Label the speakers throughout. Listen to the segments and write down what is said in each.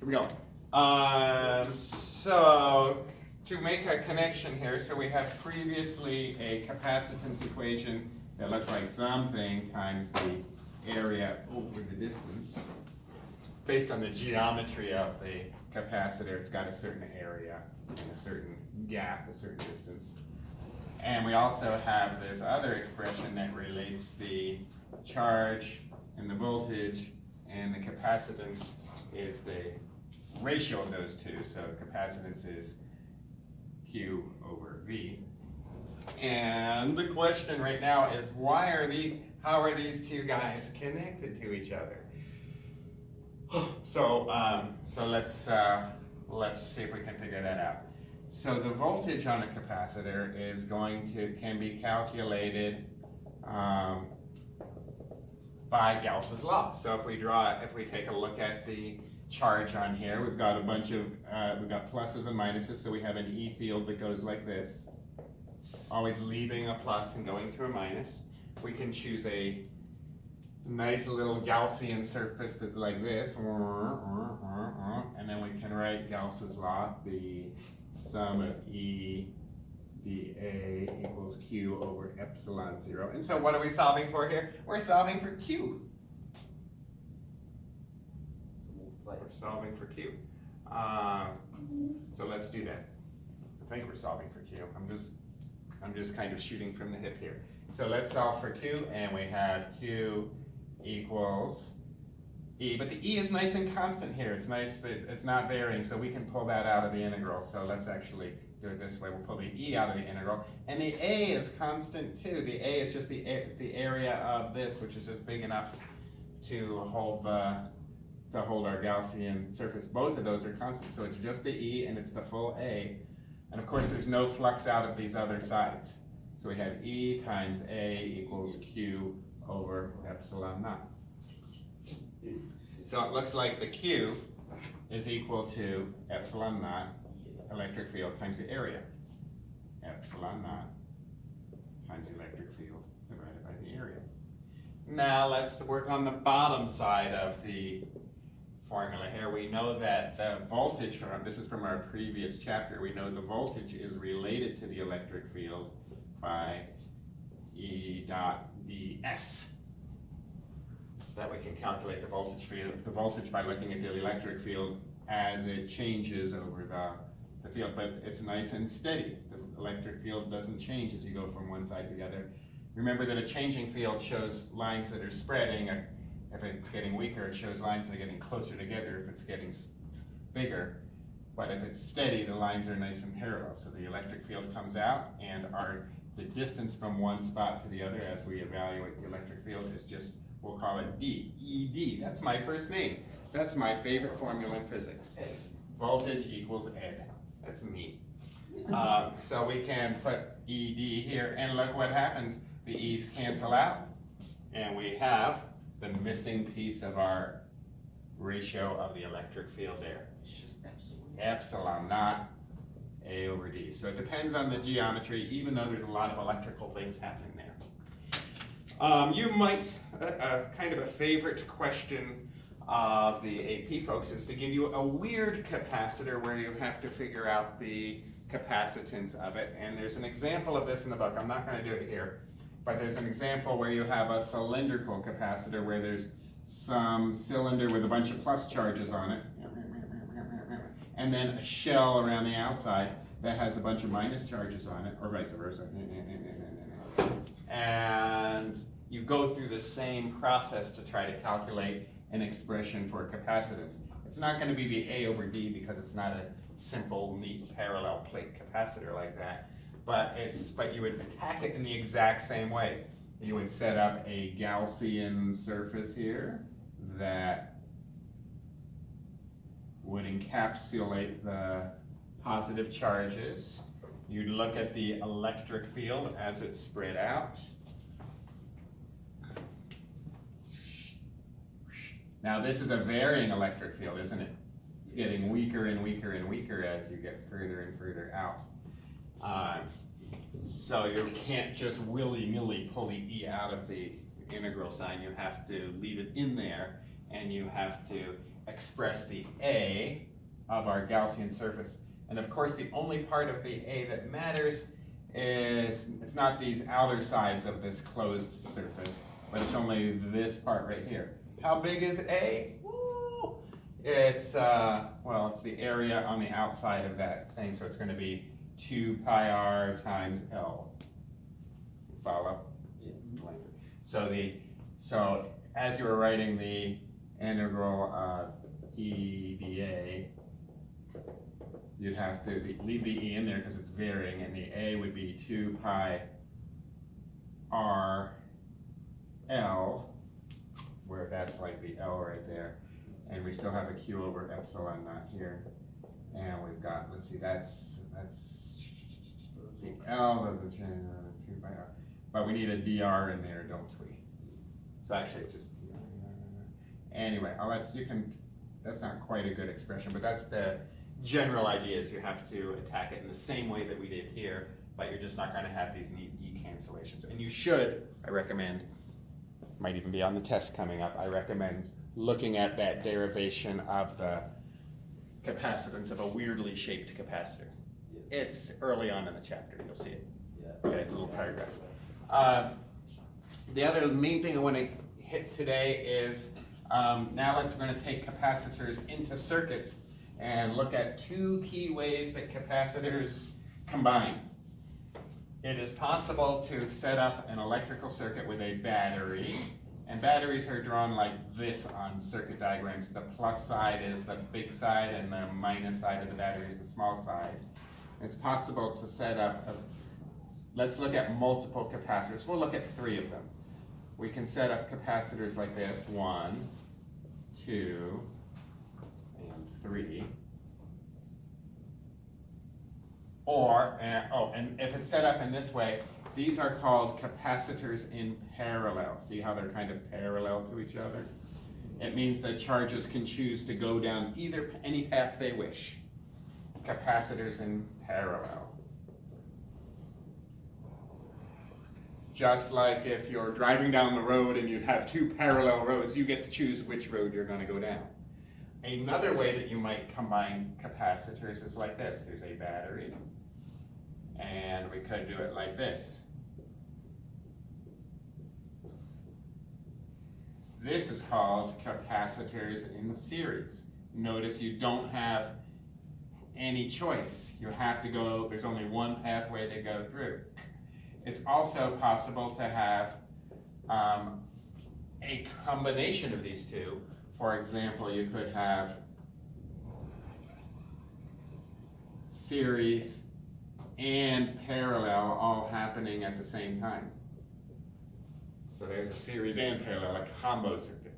Speaker 1: Here we go. So to make a connection here, so we have previously a capacitance equation that looks like something times the area over the distance. Based on the geometry of the capacitor, it's got a certain area and a certain gap, a certain distance. And we also have this other expression that relates the charge and the voltage, and the capacitance is the ratio of those two. So capacitance is Q over V. And the question right now is how are these two guys connected to each other? So let's see if we can figure that out. So the voltage on a capacitor can be calculated by Gauss's law. So if we take a look at the charge on here, we've got a bunch of we've got pluses and minuses. So we have an E field that goes like this, always leaving a plus and going to a minus. We can choose a nice little Gaussian surface that's like this, and then we can write Gauss's law, the sum of E dA equals Q over epsilon 0. And so what are we solving for here? We're solving for Q. We're solving for Q. So let's do that. I think we're solving for Q. I'm just kind of shooting from the hip here. So let's solve for Q, and we have Q equals E, but the E is nice and constant here. It's nice that it's not varying, so we can pull that out of the integral. So let's actually do it this way. We'll pull the E out of the integral, and the A is constant too. The A is just the area of this, which is just big enough to hold our Gaussian surface. Both of those are constant, so it's just the E and it's the full A. And of course, there's no flux out of these other sides. So we have E times A equals Q over epsilon naught. So it looks like the Q is equal to epsilon naught electric field times the area. Epsilon naught times the electric field divided by the area. Now let's work on the bottom side of the formula here. We know that the voltage this is from our previous chapter, we know the voltage is related to the electric field by E dot ds. That we can calculate the voltage by looking at the electric field as it changes over the field, but it's nice and steady. The electric field doesn't change as you go from one side to the other. Remember that a changing field shows lines that are spreading. If it's getting weaker, it shows lines that are getting closer together if it's getting bigger. But if it's steady, the lines are nice and parallel. So the electric field comes out, and the distance from one spot to the other as we evaluate the electric field is just, we'll call it D, ED. That's my first name. That's my favorite formula in physics. Voltage equals Ed. That's me. So we can put ED here, and look what happens. The E's cancel out, and we have the missing piece of our ratio of the electric field there. Epsilon naught A over D. So it depends on the geometry, even though there's a lot of electrical things happening there. You might, kind of a favorite question of the AP folks is to give you a weird capacitor where you have to figure out the capacitance of it. And there's an example of this in the book. I'm not going to do it here. But there's an example where you have a cylindrical capacitor where there's some cylinder with a bunch of plus charges on it, and then a shell around the outside that has a bunch of minus charges on it, or vice versa. And you go through the same process to try to calculate an expression for capacitance. It's not going to be the A over D because it's not a simple, neat parallel plate capacitor like that. But you would attack it in the exact same way. You would set up a Gaussian surface here that would encapsulate the positive charges. You'd look at the electric field as it's spread out. Now this is a varying electric field, isn't it? It's getting weaker and weaker and weaker as you get further and further out. So you can't just willy-nilly pull the E out of the integral sign. You have to leave it in there, and you have to express the A of our Gaussian surface. And of course, the only part of the A that matters is, it's not these outer sides of this closed surface, but it's only this part right here. How big is A? Woo! It's, well, it's the area on the outside of that thing, so it's going to be 2 pi r times L. Follow? So as you were writing the integral of E dA, you'd have to leave the E in there because it's varying, and the A would be 2 pi r L, where that's like the L right there. And we still have a Q over epsilon naught here. And we've got, let's see, that's the L doesn't change, 2 pi r. But we need a dr in there, don't we? So actually it's just dr. Anyway, that's not quite a good expression, but that's the general idea, is you have to attack it in the same way that we did here, but you're just not going to have these neat E cancellations. And you should, I recommend, might even be on the test coming up, I recommend looking at that derivation of the capacitance of a weirdly shaped capacitor. It's early on in the chapter, you'll see it. Okay, it's a little paragraph. The other main thing I want to hit today is, now we're going to take capacitors into circuits and look at 2 key ways that capacitors combine. It is possible to set up an electrical circuit with a battery, and batteries are drawn like this on circuit diagrams. The plus side is the big side, and the minus side of the battery is the small side. It's possible to set up, let's look at multiple capacitors. We'll look at 3 of them. We can set up capacitors like this, 1, 2, and 3. Or, and if it's set up in this way, these are called capacitors in parallel. See how they're kind of parallel to each other? It means that charges can choose to go down any path they wish. Capacitors in parallel. Just like if you're driving down the road and you have 2 parallel roads, you get to choose which road you're going to go down. Another way that you might combine capacitors is like this. Here's a battery, and we could do it like this. This is called capacitors in series. Notice you don't have any choice. You have to go, there's only one pathway to go through. It's also possible to have a combination of these two. For example, you could have series and parallel all happening at the same time. So there's a series and parallel, a combo circuit.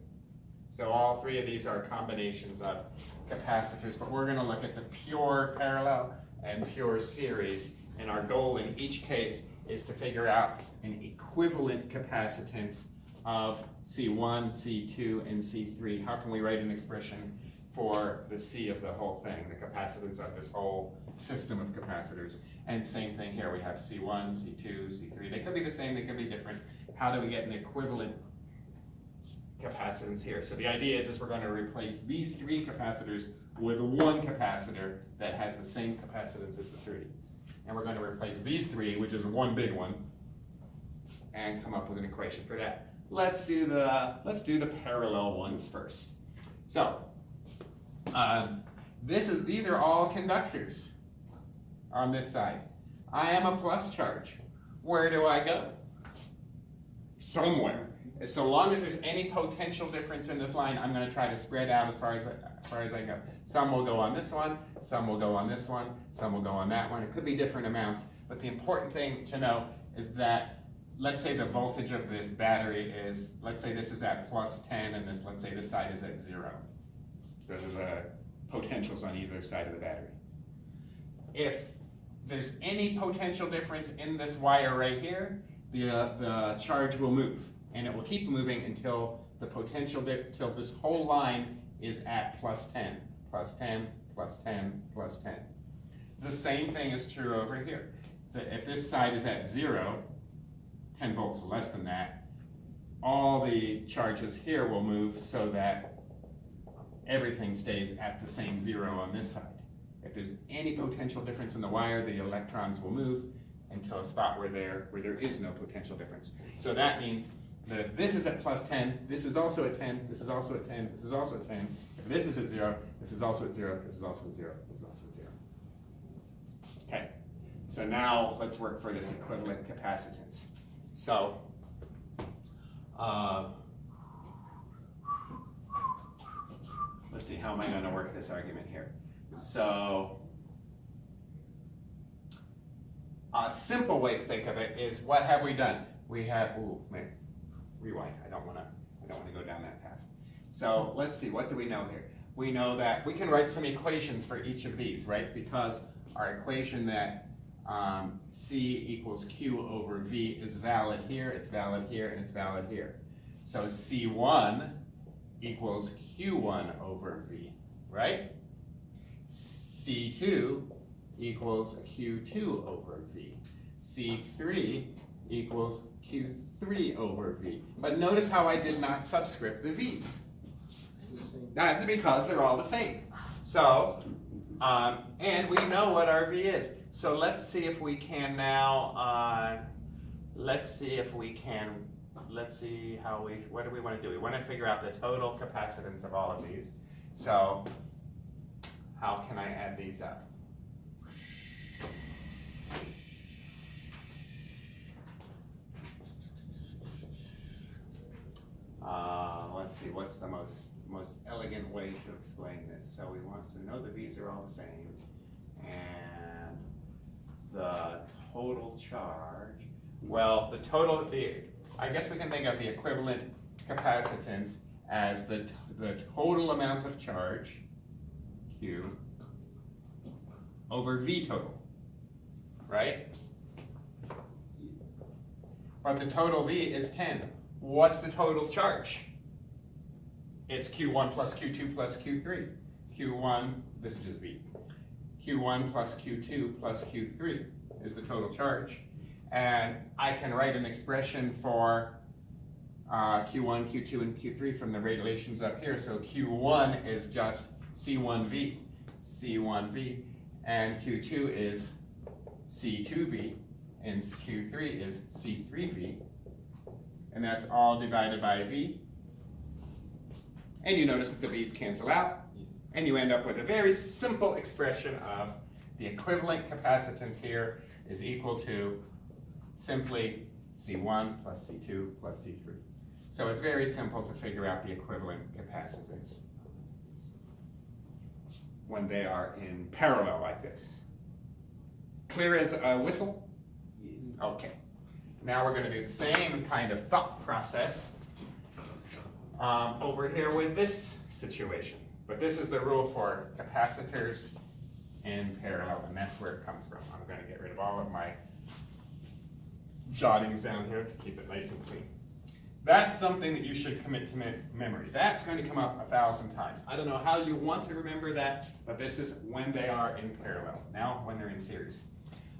Speaker 1: So all 3 of these are combinations of capacitors, but we're going to look at the pure parallel and pure series, and our goal in each case is to figure out an equivalent capacitance of C1, C2, and C3. How can we write an expression for the C of the whole thing, the capacitance of this whole system of capacitors? And same thing here, we have C1, C2, C3. They could be the same, they could be different. How do we get an equivalent capacitance here? So the idea is we're going to replace these 3 capacitors with one capacitor that has the same capacitance as the 3. And we're going to replace these 3, which is one big one, and come up with an equation for that. Let's do the parallel ones first. So these are all conductors on this side. I am a plus charge. Where do I go? Somewhere. So long as there's any potential difference in this line, I'm going to try to spread out as far as I go. Some will go on this one, some will go on this one, some will go on that one. It could be different amounts, but the important thing to know is that, let's say the voltage of this battery is, let's say this is at plus 10, and let's say this side is at 0. Those are the potentials on either side of the battery. If there's any potential difference in this wire right here, the charge will move, and it will keep moving until the potential, till this whole line is at plus 10, plus 10, plus 10, plus 10. The same thing is true over here. If this side is at 0, 10 volts less than that, all the charges here will move so that everything stays at the same 0 on this side. If there's any potential difference in the wire, the electrons will move until a spot where there is no potential difference. So that means that if this is at plus 10, this is also at 10, this is also at 10, this is also at 10. If this is at 0, this is also at 0, this is also at 0, this is also at 0. Okay, so now let's work for this equivalent capacitance. So, let's see, how am I going to work this argument here? So, a simple way to think of it is, what have we done? We have, rewind. I don't want to go down that path. So let's see, what do we know here? We know that we can write some equations for each of these, right? Because our equation that C equals Q over V is valid here, it's valid here, and it's valid here. So C1 equals Q1 over V, right? C2 equals Q2 over V. C3 equals Q3 over V. But notice how I did not subscript the V's. That's because they're all the same. So, and we know what our V is. So let's see if we can now, what do we want to do? We want to figure out the total capacitance of all of these. So, how can I add these up? Let's see, what's the most elegant way to explain this? So we want to know the V's are all the same, and the total charge, well, I guess we can think of the equivalent capacitance as the total amount of charge, Q, over V total, right? But the total V is 10. What's the total charge? It's Q1 plus Q2 plus Q3. Q1, this is just V. Q1 plus Q2 plus Q3 is the total charge. And I can write an expression for Q1, Q2, and Q3 from the relations up here. So Q1 is just C1V, C1V, and Q2 is C2V, and Q3 is C3V. And that's all divided by V. And you notice that the V's cancel out, and you end up with a very simple expression of the equivalent capacitance here is equal to simply C1 plus C2 plus C3. So it's very simple to figure out the equivalent capacitance when they are in parallel like this. Clear as a whistle? Okay. Now we're going to do the same kind of thought process over here with this situation. But this is the rule for capacitors in parallel, and that's where it comes from. I'm going to get rid of all of my jottings down here to keep it nice and clean. That's something that you should commit to memory. That's going to come up 1,000 times. I don't know how you want to remember that, but this is when they are in parallel. Now, when they're in series.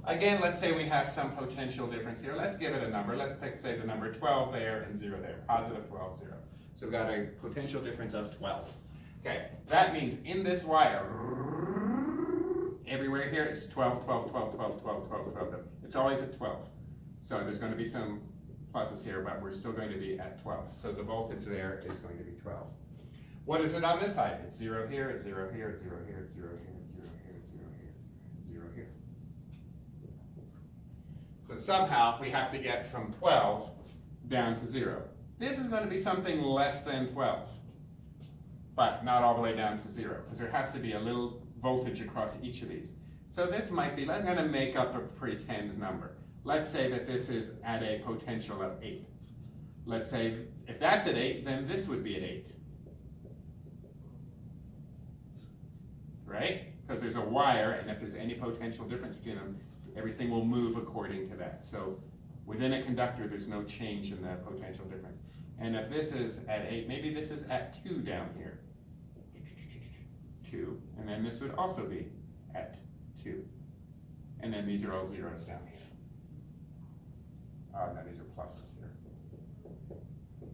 Speaker 1: Again, let's say we have some potential difference here. Let's give it a number. Let's pick, say, the number 12 there and 0 there. Positive 12, 0. So we've got a potential difference of 12. Okay, that means in this wire, everywhere here, it's 12, 12, 12, 12, 12, 12, 12. It's always at 12. So there's going to be some pluses here, but we're still going to be at 12. So the voltage there is going to be 12. What is it on this side? It's 0 here, it's 0 here, it's 0 here, it's 0 here, it's 0 here, it's 0 here, it's 0 here. So somehow we have to get from 12 down to 0. This is going to be something less than 12, but not all the way down to 0, because there has to be a little voltage across each of these. So this might be, I'm going to make up a pretend number. Let's say that this is at a potential of 8. Let's say if that's at 8, then this would be at 8. Right? Because there's a wire, and if there's any potential difference between them, everything will move according to that. So within a conductor, there's no change in the potential difference. And if this is at 8, maybe this is at 2 down here. 2, and then this would also be at 2. And then these are all zeros down here. No, these are pluses here. Okay,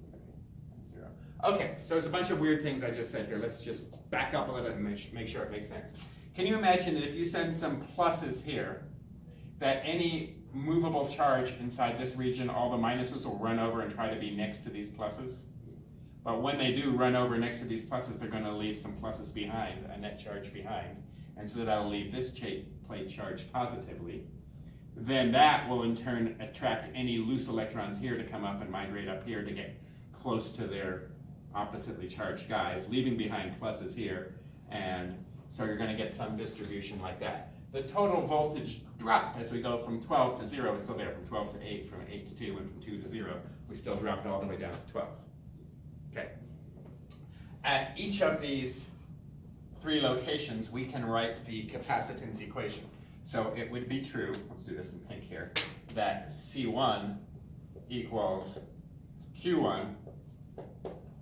Speaker 1: 0. Okay, so there's a bunch of weird things I just said here. Let's just back up a little bit and make sure it makes sense. Can you imagine that if you send some pluses here, that any movable charge inside this region, all the minuses will run over and try to be next to these pluses? But when they do run over next to these pluses, they're going to leave some pluses behind, a net charge behind. And so that'll leave this plate charged positively. Then that will in turn attract any loose electrons here to come up and migrate up here to get close to their oppositely charged guys, leaving behind pluses here. And so you're going to get some distribution like that. The total voltage drop as we go from 12 to 0 is still there, from 12 to 8, from 8 to 2, and from 2 to 0. We still dropped all the way down to 12. Okay. At each of these 3 locations, we can write the capacitance equation. So it would be true, let's do this in pink here, that C1 equals Q1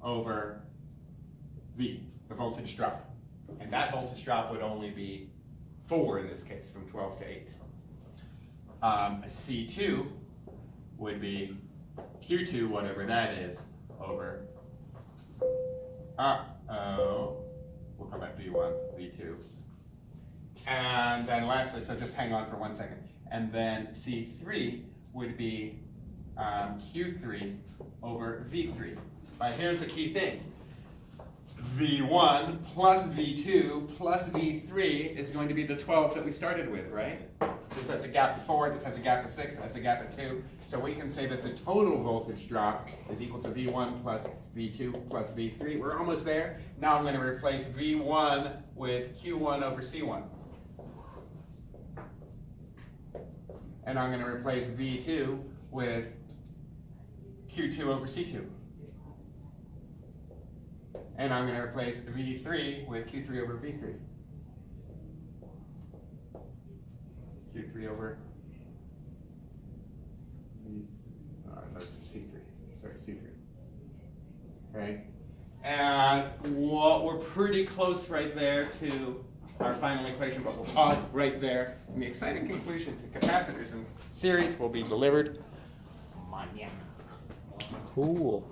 Speaker 1: over V, the voltage drop. And that voltage drop would only be 4 in this case, from 12 to 8. C2 would be Q2, whatever that is, over, we'll call that V1, V2. And then lastly, so just hang on for 1 second. And then C3 would be Q3 over V3. But here's the key thing. V1 plus V2 plus V3 is going to be the 12 that we started with, right? This has a gap of 4, this has a gap of 6, that has a gap of 2. So we can say that the total voltage drop is equal to V1 plus V2 plus V3. We're almost there. Now I'm going to replace V1 with Q1 over C1. And I'm going to replace V2 with Q2 over C2. And I'm going to replace V3 with Q3 over V3. Q3 over that's C3. Sorry, C3. Okay? And we're pretty close right there to our final equation, but we'll pause right there. And the exciting conclusion to capacitors in series will be delivered. Mañana.
Speaker 2: Cool.